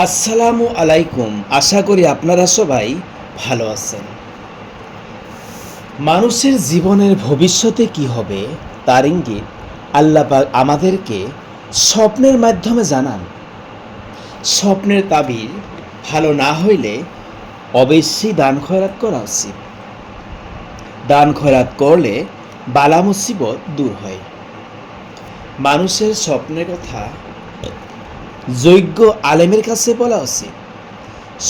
আসসালামু আলাইকুম। আশা করি আপনারা সবাই ভালো আছেন। মানুষের জীবনের ভবিষ্যতে কি হবে তার ইঙ্গিত আল্লাহ পাক আমাদেরকে স্বপ্নের মাধ্যমে জানান। স্বপ্নের তাবির ভালো না হইলে অবশ্যই দান খয়রাত করা উচিত। দান খয়রাত করলে বালা মুসিবত দূর হয়। মানুষের স্বপ্নের কথা যোগ্য আলেমের কাছে বলা উচিত।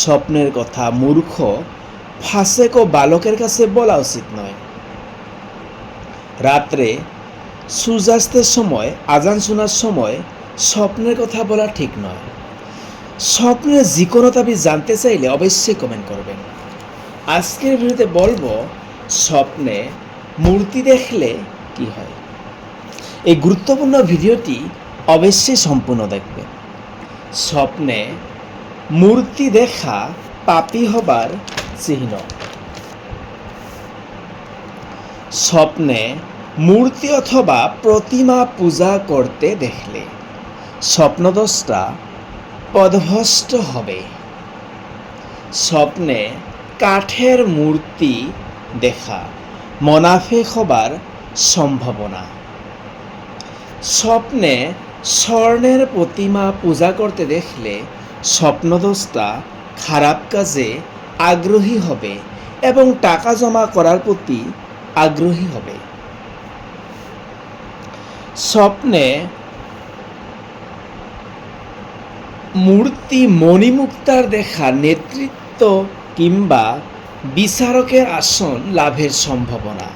স্বপ্নের কথা মূর্খ ফাসেক ও বালকের কাছে বলা উচিত নয়। রাত্রে সূর্যাস্তের সময় আজান শোনার সময় স্বপ্নের কথা বলা ঠিক নয়। স্বপ্নের যে কোনো তাবিজ জানতে চাইলে অবশ্যই কমেন্ট করবেন। আজকের ভিডিওতে বলবো স্বপ্নে মূর্তি দেখলে কি হয়। এই গুরুত্বপূর্ণ ভিডিওটি অবশ্যই সম্পূর্ণ দেখবেন। স্বপ্নে মূর্তি দেখা পাপী হবার চিহ্ন। স্বপ্নে মূর্তি অথবা প্রতিমা পূজা করতে দেখলে স্বপ্নদ্রষ্টা পদভ্রষ্ট হবে। স্বপ্নে কাঠের মূর্তি দেখা মুনাফিক হবার সম্ভাবনা। স্বপ্নে স্বর্ণের প্রতিমা পূজা করতে দেখলে স্বপ্নদ্রষ্টা খারাপ কাজে আগ্রহী হবে এবং টাকা জমা করার প্রতি আগ্রহী হবে। স্বপ্নে মূর্তি মণিমুক্তার দেখা নেতৃত্ব কিংবা বিচারকের আসন লাভের সম্ভাবনা।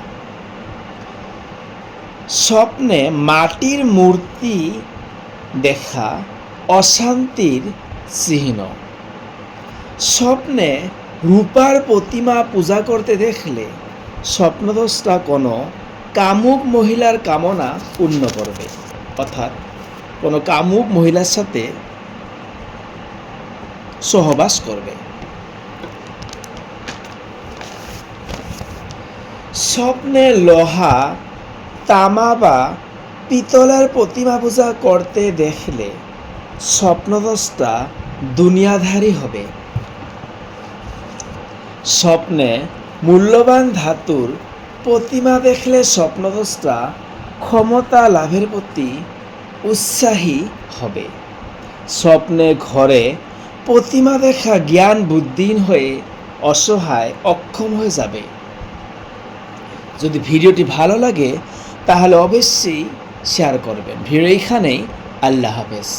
স্বপ্নে মাটির মূর্তি দেখা অশান্তির চিহ্ন। স্বপ্নে রূপার প্রতিমা পূজা করতে দেখলে স্বপ্নদ্রষ্টা কোনো কামুক মহিলার কামনা পূর্ণ করবে, অর্থাৎ কোনো কামুক মহিলার সাথে সহবাস করবে। স্বপ্নে লোহা, তামা বা পিতলের প্রতিমা পূজা করতে দেখলে স্বপ্নদ্রষ্টা দুনিয়াধারী হবে। স্বপ্নে মূল্যবান ধাতুর প্রতিমা দেখলে স্বপ্নদ্রষ্টা ক্ষমতা লাভের প্রতি উৎসাহী হবে। স্বপ্নে ঘরে প্রতিমা দেখা জ্ঞান বুদ্ধিহীন হয়ে অসহায় অক্ষম হয়ে যাবে। যদি ভিডিওটি ভালো লাগে তাহলে অবশ্যই শেয়ার করবেন। ভিডিও এইখানেই। আল্লাহ হাফেজ।